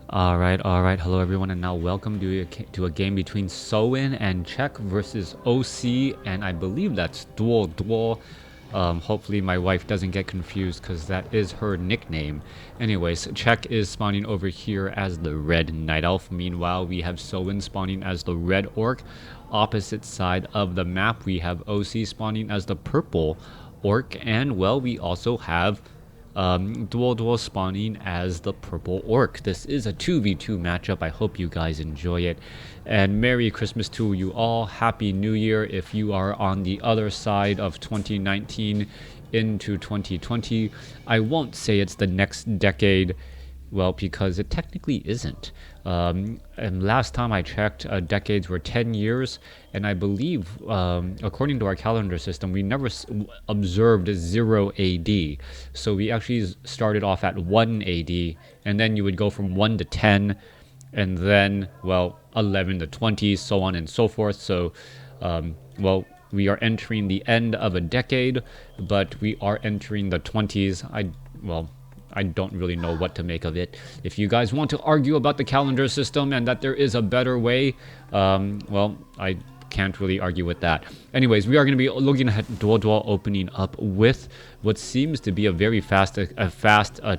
Alright, hello everyone, and now welcome to a game between Sowin and Czech versus OC, and I believe that's Duo. Hopefully my wife doesn't get confused because that is her nickname. Anyways, Czech is spawning over here as the Red Night Elf. Meanwhile, we have Sowin spawning as the Red Orc. Opposite side of the map, we have OC spawning as the Purple Orc, and well, we also have Duo spawning as the Purple Orc. This is a 2v2 matchup. I hope you guys enjoy it. And Merry Christmas to you all. Happy New Year if you are on the other side of 2019 into 2020. I won't say it's the next decade, well, because it technically isn't. And last time I checked, decades were 10 years, and I believe, according to our calendar system, we never observed 0 AD. So we actually started off at 1 AD, and then you would go from 1 to 10, and then, well, 11 to 20, so on and so forth. So, well, we are entering the end of a decade, but we are entering the 20s. I don't really know what to make of it. If you guys want to argue about the calendar system and that there is a better way, well, I can't really argue with that. Anyways, we are going to be looking at Duo opening up with what seems to be a very fast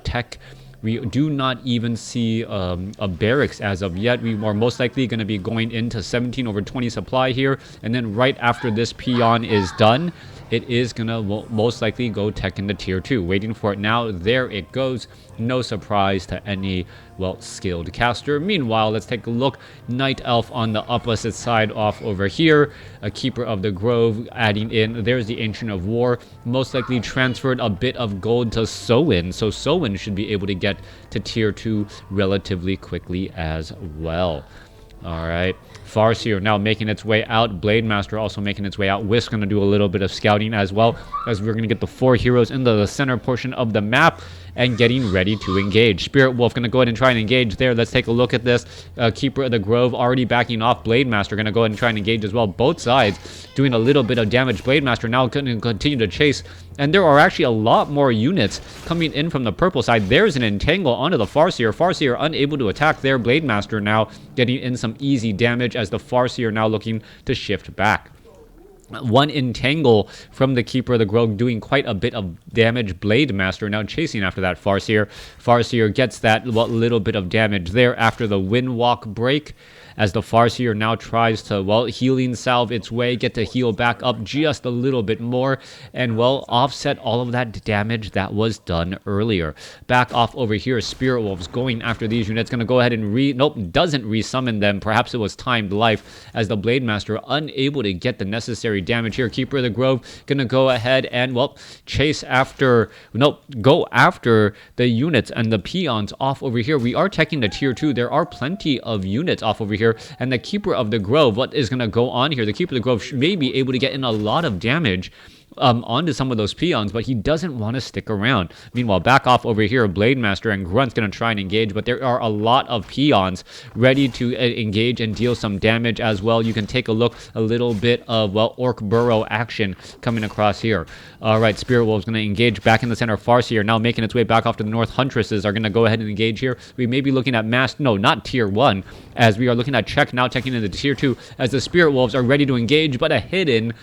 tech. We do not even see a barracks as of yet. We are most likely going to be going into 17/20 supply here, and then right after this peon is done, it is going to most likely go tech into tier 2. Waiting for it now. There it goes. No surprise to any, well, skilled caster. Meanwhile, let's take a look. Night Elf on the opposite side off over here. A Keeper of the Grove adding in. There's the Ancient of War. Most likely transferred a bit of gold to Sowin. So Sowin should be able to get to tier 2 relatively quickly as well. Alright, Farseer now making its way out. Blade Master also making its way out. Wisp going to do a little bit of scouting as well, as we're going to get the 4 heroes into the center portion of the map and getting ready to engage. Spirit Wolf going to go ahead and try and engage there. Let's take a look at this. Keeper of the Grove already backing off. Blade Master going to go ahead and try and engage as well. Both sides doing a little bit of damage. Blade Master now going to continue to chase. And there are actually a lot more units coming in from the purple side. There's an entangle onto the Farseer. Farseer unable to attack there. Blade Master now getting in some easy damage as the Farseer now looking to shift back. One entangle from the Keeper of the Grove doing quite a bit of damage. Blade Master now chasing after that Farseer. Farseer gets that little bit of damage there after the Windwalk break, as the Farseer now tries to, well, healing salve its way, get to heal back up just a little bit more, and, well, offset all of that damage that was done earlier. Back off over here, Spirit Wolves going after these units, going to go ahead and doesn't resummon them. Perhaps it was timed life, as the Blade Master unable to get the necessary damage here. Keeper of the Grove going to go ahead and, well, go after the units and the peons off over here. We are checking the tier 2. There are plenty of units off over here. And the Keeper of the Grove, what is going to go on here? The Keeper of the Grove may be able to get in a lot of damage onto some of those peons, but he doesn't want to stick around. Meanwhile, back off over here, Blade Master and Grunt's going to try and engage, but there are a lot of peons ready to engage and deal some damage as well. You can take a look, a little bit of, well, Orc Burrow action coming across here. All right, Spirit Wolf's going to engage back in the center. Farseer now making its way back off to the north. Huntresses are going to go ahead and engage here. We may be looking at not tier 1, as we are looking at Czech now taking into tier 2, as the Spirit Wolves are ready to engage, but a hidden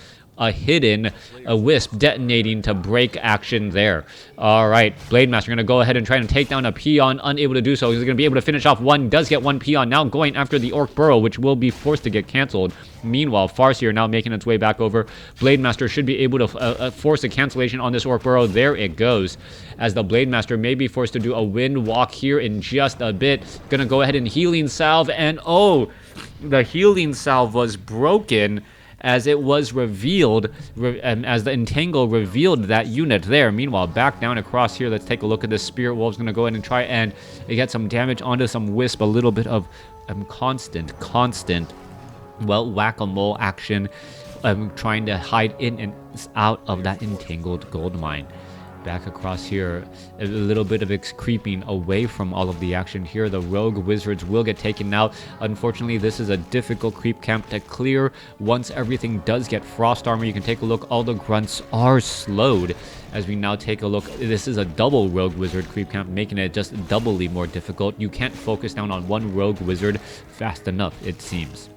Wisp detonating to break action there. All right, Blade Master going to go ahead and try and take down a peon, unable to do so. He's going to be able to finish off one, does get one peon, now going after the Orc Burrow, which will be forced to get canceled. Meanwhile, Farseer now making its way back over. Blade Master should be able to force a cancellation on this Orc Burrow. There it goes, as the Blade Master may be forced to do a wind walk here in just a bit. Going to go ahead and healing salve, and oh, the healing salve was broken, as it was revealed, as the entangle revealed that unit there. Meanwhile, back down across here, let's take a look at this. Spirit Wolf's going to go ahead and try and get some damage onto some Wisp, a little bit of constant, well, whack-a-mole action, trying to hide in and out of that entangled gold mine. Back across here, a little bit of creeping away from all of the action here. The rogue wizards will get taken out. Unfortunately, this is a difficult creep camp to clear. Once everything does get frost armor, you can take a look. All the grunts are slowed, As we now take a look, this is a double rogue wizard creep camp, making it just doubly more difficult. You can't focus down on one rogue wizard fast enough, it seems.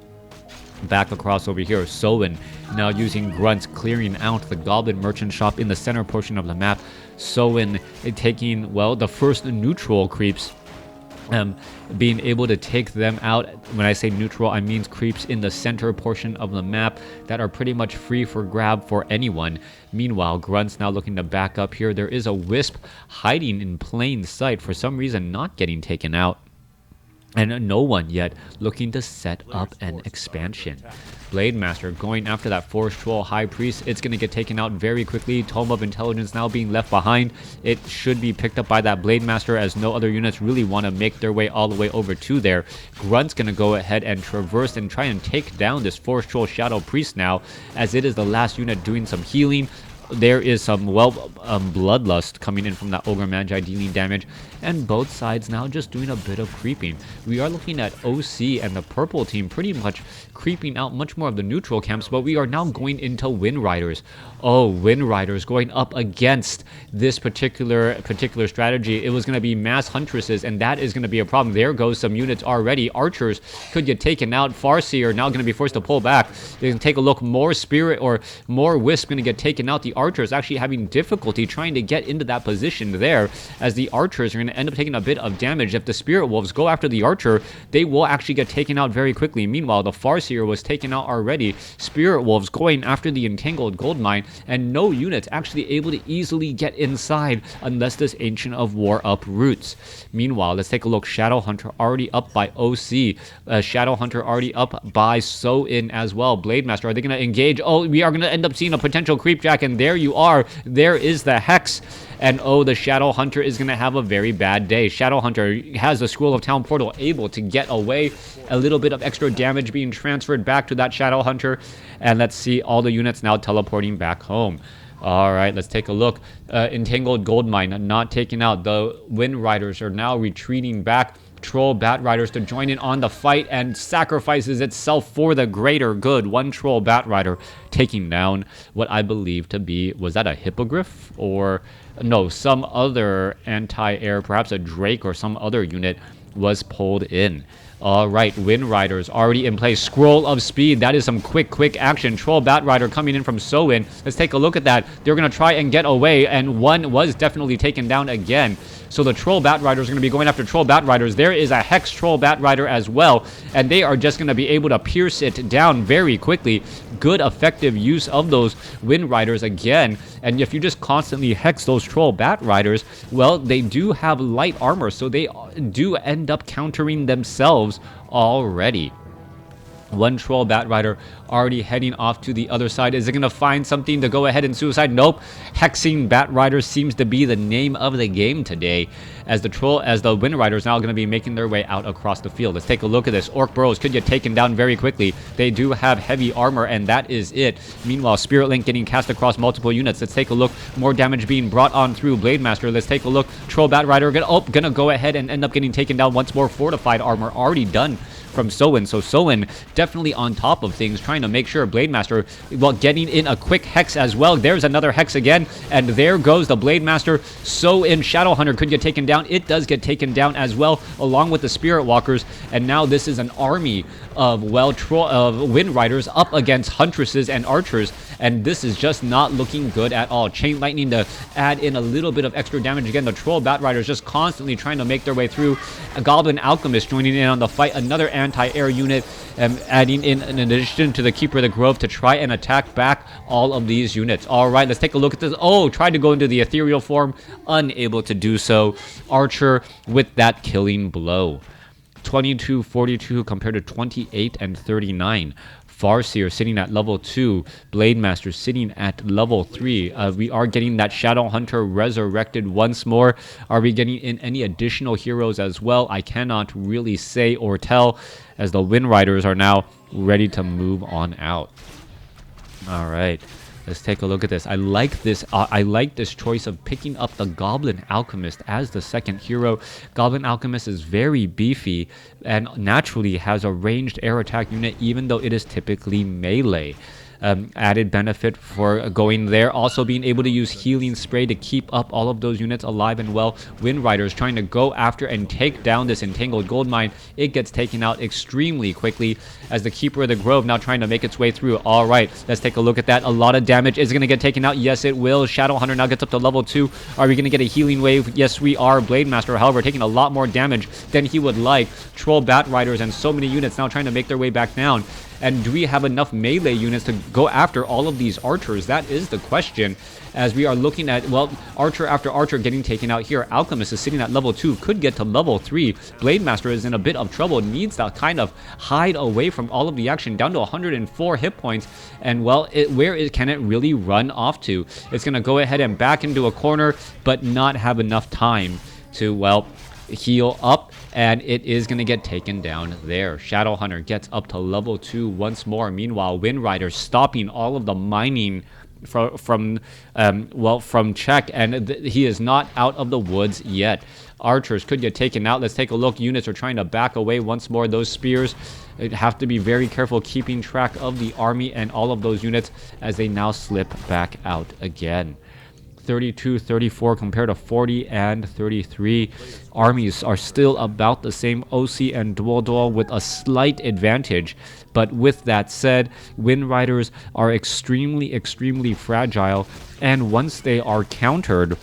Back across over here, Soen now using grunts, clearing out the goblin merchant shop in the center portion of the map. Soen taking, well, the first neutral creeps, being able to take them out. When I say neutral, I mean creeps in the center portion of the map that are pretty much free for grab for anyone. Meanwhile, grunts now looking to back up here. There is a wisp hiding in plain sight, for some reason not getting taken out. And no one yet looking to set up an expansion. Blade Master going after that Force Troll High Priest. It's going to get taken out very quickly. Tome of Intelligence now being left behind. It should be picked up by that Blade Master, as no other units really want to make their way all the way over to there. Grunt's going to go ahead and traverse and try and take down this Force Troll Shadow Priest now, as it is the last unit doing some healing. There is some, well, bloodlust coming in from that Ogre Magi dealing damage, and both sides now just doing a bit of creeping. We are looking at OC and the purple team pretty much creeping out much more of the neutral camps, but we are now going into Wind Riders. Oh, Wind Riders going up against this particular strategy. It was going to be mass huntresses, and that is going to be a problem. There goes some units already. Archers could get taken out. Farseer now going to be forced to pull back. They can take a look. More Spirit or more Wisp going to get taken out. The Archers actually having difficulty trying to get into that position there, as the Archers are going to end up taking a bit of damage. If the Spirit Wolves go after the Archer, they will actually get taken out very quickly. Meanwhile, the Farseer was taken out already. Spirit Wolves going after the Entangled Goldmine, and no units actually able to easily get inside unless this Ancient of War uproots. Meanwhile, let's take a look. Shadow Hunter already up by OC. Shadow Hunter already up by So-In as well. Blade Master, are they going to engage? Oh, we are going to end up seeing a potential Creepjack, and there you are. There is the Hex. And oh, the Shadow Hunter is going to have a very bad day. Shadow Hunter has the Scroll of Town Portal, able to get away. A little bit of extra damage being transferred back to that Shadow Hunter. And let's see all the units now teleporting back home. All right, let's take a look. Entangled Goldmine not taken out. The Wind Riders are now retreating back. Troll Bat Riders to join in on the fight, and sacrifices itself for the greater good. One Troll Bat Rider taking down what I believe to be, was that a Hippogriff? Or no, some other anti-air, perhaps a Drake or some other unit was pulled in. All right, Wind Riders already in place. Scroll of Speed. That is some quick action. Troll Bat Rider coming in from So-In. Let's take a look at that. They're going to try and get away, and one was definitely taken down again. So the Troll Bat Riders are going to be going after Troll Bat Riders. There is a Hex Troll Bat Rider as well, and they are just going to be able to pierce it down very quickly. Good, effective use of those Wind Riders again. And if you just constantly Hex those Troll Bat Riders, well, they do have light armor, so they do end up countering themselves already. One Troll Bat Rider already heading off to the other side. Is it going to find something to go ahead and suicide? Nope. Hexing Bat Rider seems to be the name of the game today, as the Wind Riders now going to be making their way out across the field. Let's take a look at this. Orc Burrows could get taken down very quickly. They do have heavy armor, and that is it. Meanwhile, Spirit Link getting cast across multiple units. Let's take a look. More damage being brought on through Blade Master. Let's take a look. Troll Bat Rider gonna go ahead and end up getting taken down once more. Fortified armor already done from So-In. So So-In definitely on top of things, trying to make sure Blade Master, well, getting in a quick Hex as well. There's another Hex again, and there goes the Blade Master. So-In Shadow Hunter could get taken down. It does get taken down as well, along with the Spirit Walkers, and now this is an army of, well, Wind Riders up against Huntresses and Archers, and this is just not looking good at all. Chain Lightning to add in a little bit of extra damage again. The Troll Bat Riders just constantly trying to make their way through. A Goblin Alchemist joining in on the fight. Another anti-air unit, adding in addition to the Keeper of the Grove to try and attack back all of these units. All right, let's take a look at this. Oh, tried to go into the ethereal form, unable to do so. Archer with that killing blow. 22-42 compared to 28 and 39. Farseer sitting at level 2. Blade Master sitting at level 3. We are getting that Shadow Hunter resurrected once more. Are we getting in any additional heroes as well? I cannot really say or tell, as the Wind Riders are now ready to move on out. All right. Let's take a look at this. I like this choice of picking up the Goblin Alchemist as the second hero. Goblin Alchemist is very beefy and naturally has a ranged air attack unit, even though it is typically melee. added benefit for going there. Also being able to use healing spray to keep up all of those units alive and well. Wind Riders trying to go after and take down this entangled gold mine. It gets taken out extremely quickly as the Keeper of the Grove now trying to make its way through. All right, let's take a look at that. A lot of damage. Is it going to get taken out? Yes, it will. Shadowhunter now gets up to level 2. Are we going to get a healing wave? Yes, we are. Blade Master, however, taking a lot more damage than he would like. Troll Bat Riders and so many units now trying to make their way back down. And do we have enough melee units to go after all of these archers? That is the question, as we are looking at, well, archer after archer getting taken out here. Alchemist is sitting at level 2, could get to level 3. Blade Master is in a bit of trouble, needs to kind of hide away from all of the action, down to 104 hit points. And, well, can it really run off to? It's going to go ahead and back into a corner, but not have enough time to, well, heal up, and it is going to get taken down there. Shadowhunter gets up to level 2 once more. Meanwhile, Wind Rider stopping all of the mining from Czech, and he is not out of the woods yet. Archers could get taken out. Let's take a look. Units are trying to back away once more. Those spears have to be very careful keeping track of the army and all of those units as they now slip back out again. 32, 34 compared to 40 and 33. Armies are still about the same. OC and Dual with a slight advantage. But with that said, Wind Riders are extremely fragile. And once they are countered,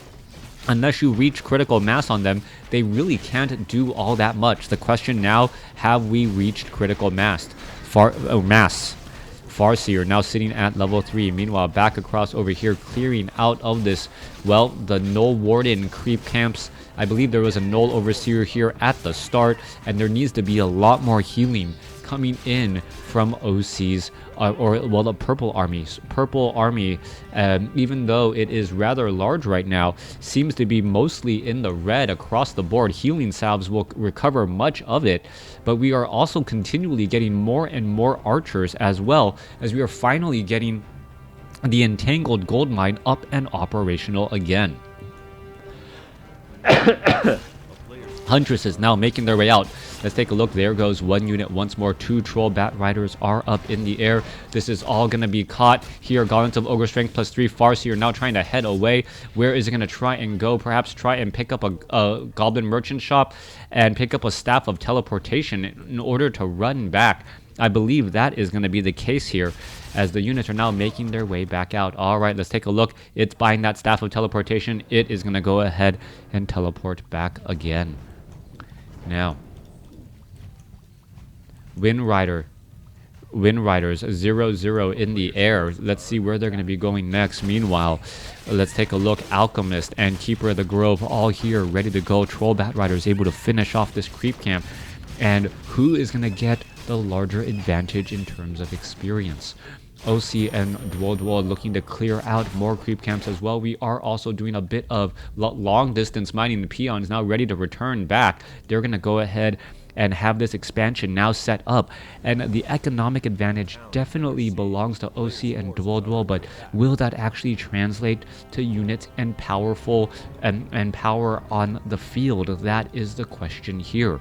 unless you reach critical mass on them, they really can't do all that much. The question now, have we reached critical mass? Farseer now sitting at level 3. Meanwhile, back across over here, clearing out of this, well, the Null Warden creep camps. I believe there was a Null Overseer here at the start, and there needs to be a lot more healing coming in from OC's, the Purple Army, even though it is rather large right now, seems to be mostly in the red across the board. Healing salves will recover much of it, but we are also continually getting more and more archers, as well as we are finally getting the entangled gold mine up and operational again. Huntresses now making their way out. Let's take a look. There goes one unit once more. 2 Troll Bat Riders are up in the air. This is all going to be caught here. Gauntlets of Ogre Strength plus 3. Farseer now trying to head away. Where is it going to try and go? Perhaps try and pick up a Goblin Merchant Shop and pick up a Staff of Teleportation in order to run back. I believe that is going to be the case here, as the units are now making their way back out. All right, let's take a look. It's buying that Staff of Teleportation. It is going to go ahead and teleport back again. Now, Wind Riders 0-0 in the air. Let's see where they're going to be going next. Meanwhile, let's take a look. Alchemist and Keeper of the Grove all here, ready to go. Troll Bat Riders able to finish off this creep camp. And who is going to get the larger advantage in terms of experience? OC and Dual looking to clear out more creep camps as well. We are also doing a bit of long distance mining. The peons now ready to return back. They're going to go ahead and have this expansion now set up, and the economic advantage definitely belongs to OC and Dual, but will that actually translate to units and powerful and power on the field? That is the question here.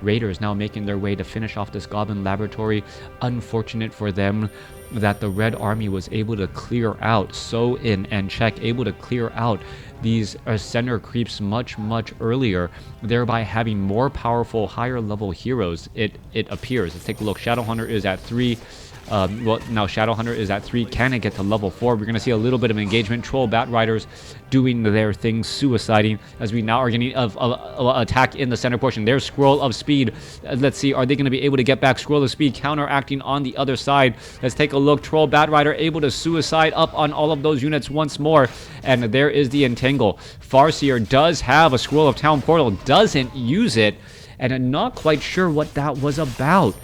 Raiders now making their way to finish off this Goblin Laboratory. Unfortunate for them that the Red Army was able to clear out, So-In and Czech able to clear out these center creeps much earlier, thereby having more powerful, higher level heroes, it appears. Let's take a look. Shadowhunter is at 3. Now Shadowhunter is at 3. Can it get to level 4? We're going to see a little bit of engagement. Troll Bat Riders doing their thing, suiciding, as we now are getting attack in the center portion. There's Scroll of Speed. Let's see, are they going to be able to get back? Scroll of Speed counteracting on the other side. Let's take a look. Troll Bat Rider able to suicide up on all of those units once more. And there is the Entangle. Farseer does have a Scroll of Town Portal, doesn't use it, and I'm not quite sure what that was about.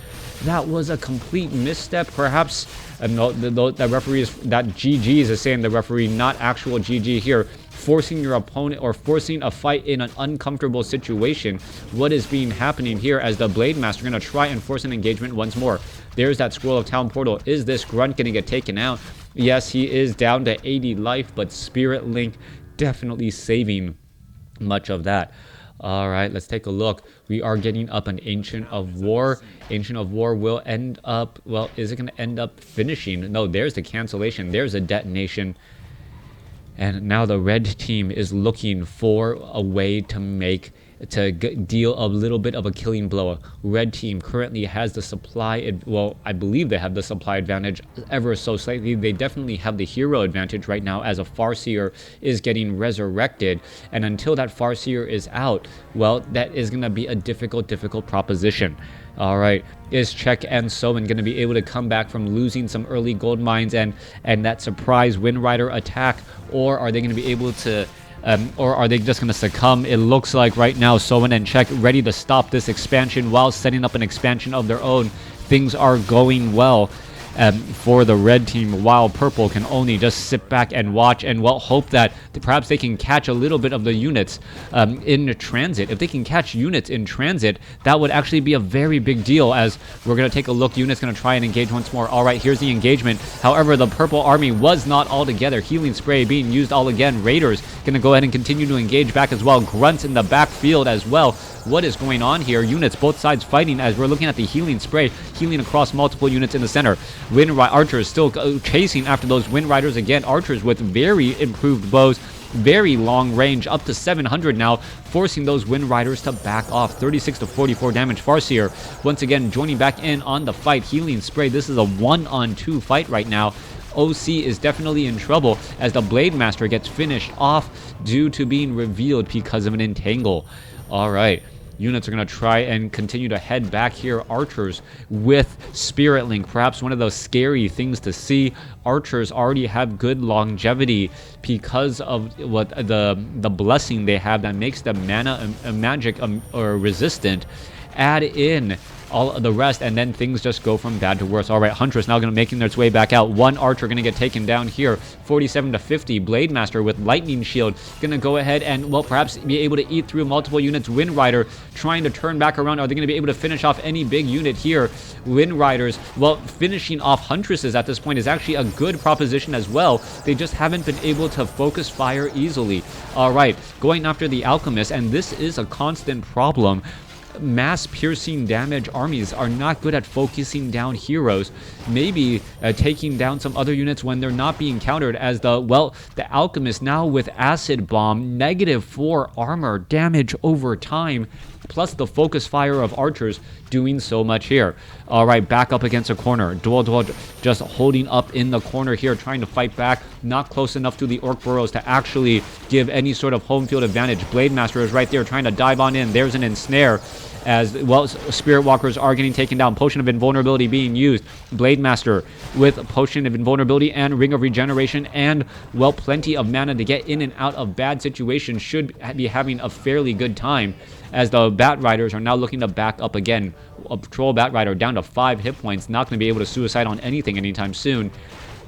That was a complete misstep, perhaps. The referee is, that GG is saying the referee, not actual GG here. Forcing your opponent or forcing a fight in an uncomfortable situation. What is happening here as the Blade Master going to try and force an engagement once more? There's that Scroll of Town Portal. Is this Grunt going to get taken out? Yes, he is down to 80 life, but Spirit Link definitely saving much of that. All right, let's take a look. We are getting up an Ancient of War. Ancient of War will end up, well, is it going to end up finishing? No, there's the cancellation. There's a detonation. And now the red team is looking for a way to deal a little bit of a killing blow. Red team currently has the supply, well, I believe they have the supply advantage ever so slightly. They definitely have the hero advantage right now as a Farseer is getting resurrected. And until that Farseer is out, well, that is going to be a difficult proposition. All right, is Czech and Soen going to be able to come back from losing some early gold mines and that surprise Wind Rider attack, or are they going to be able to or are they just going to succumb? It looks like right now Soen and Czech ready to stop this expansion while setting up an expansion of their own. Things are going well for the red team, while purple can only just sit back and watch and, well, hope that perhaps they can catch a little bit of the units in transit. If they can catch units in transit, that would actually be a very big deal, as we're going to take a look. Units going to try and engage once more. All right, here's the engagement. However, the purple army was not all together. Healing spray being used all again. Raiders going to go ahead and continue to engage back as well. Grunts in the backfield as well. What is going on here? Units, both sides fighting, as we're looking at the healing spray, healing across multiple units in the center. Archers still chasing after those Wind Riders again. Archers with very improved bows, very long range, up to 700 now, forcing those Wind Riders to back off. 36 to 44 damage. Farseer once again joining back in on the fight. Healing spray. This is a 1-on-2 fight right now. OC is definitely in trouble as the Blade Master gets finished off due to being revealed because of an entangle. All right. Units are going to try and continue to head back here. Archers with Spirit Link, perhaps one of those scary things to see. Archers already have good longevity because of what the blessing they have that makes them mana magic or resistant. Add in all of the rest, and then things just go from bad to worse. All right, Huntress now going to making their way back out. One Archer going to get taken down here. 47 to 50. Blade Master with Lightning Shield going to go ahead and, well, perhaps be able to eat through multiple units. Wind Rider trying to turn back around. Are they going to be able to finish off any big unit here? Wind Riders, well, finishing off Huntresses at this point is actually a good proposition as well. They just haven't been able to focus fire easily. All right, going after the Alchemist, and this is a constant problem. Mass piercing damage armies are not good at focusing down heroes, maybe taking down some other units when they're not being countered, as the Alchemist now with Acid Bomb, -4 armor damage over time, plus the focus fire of Archers doing so much here. All right, back up against a corner. Dual just holding up in the corner here, trying to fight back, not close enough to the Orc burrows to actually give any sort of home field advantage. Blade Master is right there trying to dive on in. There's an ensnare, as well. Spirit Walkers are getting taken down. Potion of Invulnerability being used. Blade Master with Potion of Invulnerability and Ring of Regeneration and, well, plenty of mana to get in and out of bad situations. Should be having a fairly good time, as the Bat Riders are now looking to back up again. A Patrol Bat Rider down to 5 hit points, not going to be able to suicide on anything anytime soon,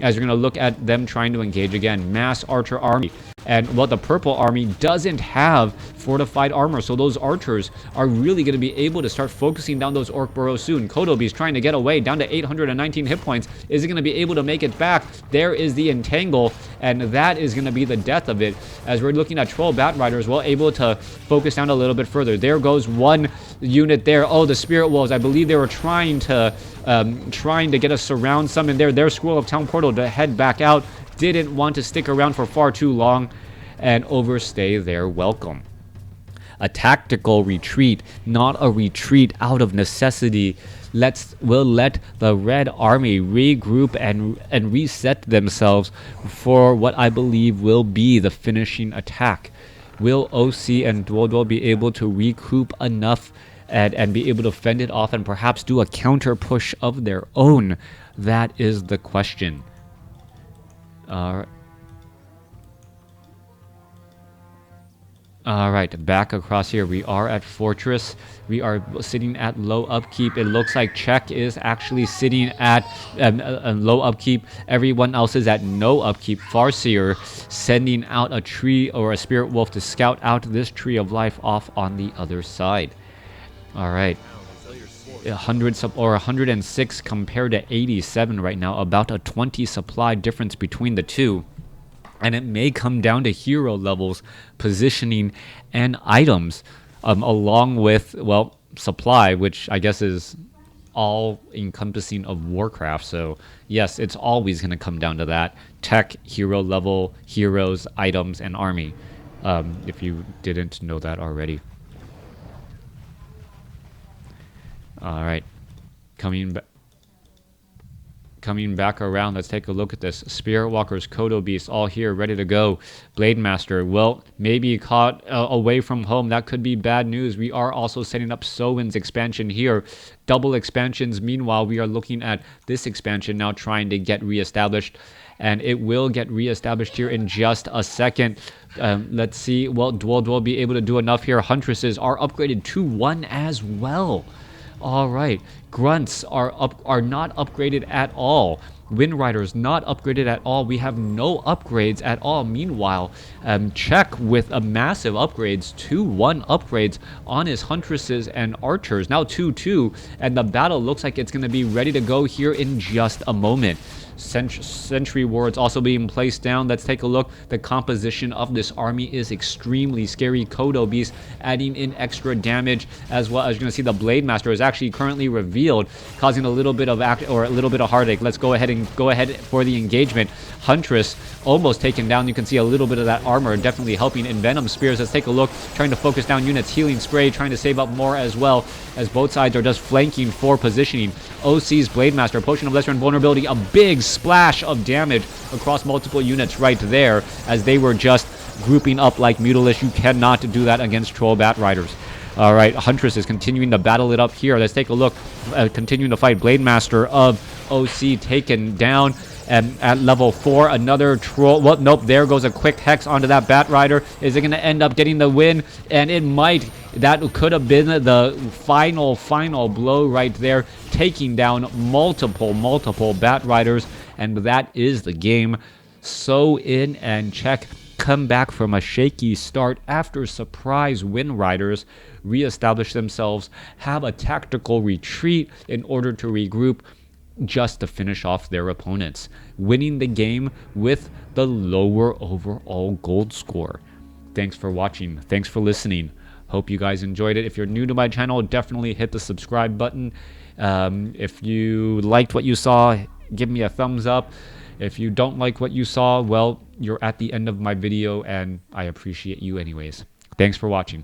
as you're going to look at them trying to engage again. Mass Archer Army. And, well, the purple army doesn't have fortified armor, so those archers are really going to be able to start focusing down those orc burrows soon. Kotobi's trying to get away, down to 819 hit points. Is he going to be able to make it back? There is the entangle, and that is going to be the death of it, as we're looking at Troll Bat Riders, well, able to focus down a little bit further. There goes one unit there. Oh, the Spirit Wolves, I believe they were trying to get a surround summon there. Their Scroll of Town Portal to head back out. Didn't want to stick around for far too long and overstay their welcome. A tactical retreat, not a retreat out of necessity. We'll let the red army regroup and reset themselves for what I believe will be the finishing attack. Will OC and Duodol be able to recoup enough and be able to fend it off and perhaps do a counter push of their own? That is the question. Alright, back across here. We are at Fortress. We are sitting at low upkeep. It looks like Czech is actually sitting at low upkeep. Everyone else is at no upkeep. Farseer sending out a tree or a Spirit Wolf to scout out this Tree of Life off on the other side. Alright. 106 compared to 87 right now. About a 20 supply difference between the two. And it may come down to hero levels, positioning, and items. along with, well, supply, which I guess is all encompassing of Warcraft. So yes, it's always going to come down to that: tech, hero level, heroes, items, and army. If you didn't know that already. All right, coming back around, let's take a look at this. Spirit Walkers, Kodo Beasts, all here, ready to go. Blade Master, well, maybe caught away from home. That could be bad news. We are also setting up Sowen's expansion here. Double expansions. Meanwhile, we are looking at this expansion now, trying to get reestablished. And it will get reestablished here in just a second. Let's see. Well, Dual be able to do enough here. Huntresses are upgraded to 1 as well. All right, grunts are not upgraded at all. Wind Riders not upgraded at all. We have no upgrades at all. Meanwhile, Czech with a massive upgrades, 2-1 upgrades on his Huntresses and Archers. Now 2-2, and the battle looks like it's going to be ready to go here in just a moment. Sentry wards also being placed down. Let's take a look. The composition of this army is extremely scary. Kodo Beast adding in extra damage, as well as you're going to see the Blade Master is actually currently revealed, causing a little bit of heartache. Let's go ahead for the engagement. Huntress almost taken down. You can see a little bit of that armor definitely helping. In Venom Spears, let's take a look. Trying to focus down units. Healing Spray trying to save up more, as well as both sides are just flanking for positioning. OC's Blade Master, Potion of Lesser Invulnerability, a big splash of damage across multiple units right there, as they were just grouping up like Mutalish. You cannot do that against Troll Bat Riders. All right, Huntress is continuing to battle it up here. Let's take a look. Continuing to fight. Blade Master of OC taken down. And at level 4, another troll. Well, nope, there goes a quick hex onto that Bat Rider. Is it going to end up getting the win? And it might. That could have been the final blow right there, taking down multiple Bat Riders. And that is the game. Sowen and Czech come back from a shaky start after surprise Wind Riders reestablish themselves, have a tactical retreat in order to regroup, just to finish off their opponents, winning the game with the lower overall gold score. Thanks for watching. Thanks for listening. Hope you guys enjoyed it. If you're new to my channel, definitely hit the subscribe button. If you liked what you saw, give me a thumbs up. If you don't like what you saw, well, you're at the end of my video, and I appreciate you anyways. Thanks for watching.